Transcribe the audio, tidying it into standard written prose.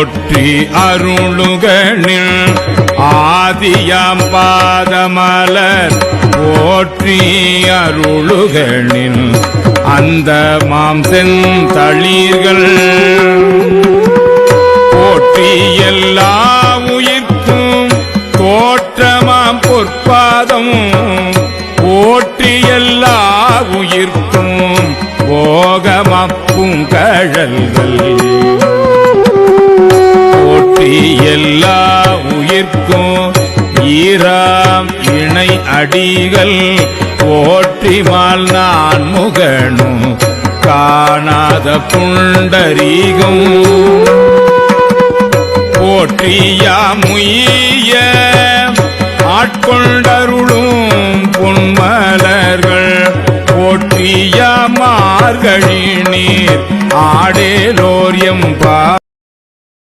போற்றி அருளுகனில் ஆதியாம் பாதமலர் போற்றி அருளுகனில் அந்த மாம் செந்தளிர்கள் போற்றி எல்லா உயிர்க்கும் தோற்றமாம் பொற்பாதம் போற்றி எல்லா உயிர்க்கும் போகமாம் பூங்கழல்கள் போற்றி எல்லா உயிர்க்கும் ஈராம் இணை அடிகள் போற்றிமால் நான் முகனும் காணாத புண்டரீகம் போற்றியாமுய்ய ஆட்கொண்டருளும் பொன்மலர்கள் போற்றிய மார்கழி நீர் ஆடேலோர் எம்பா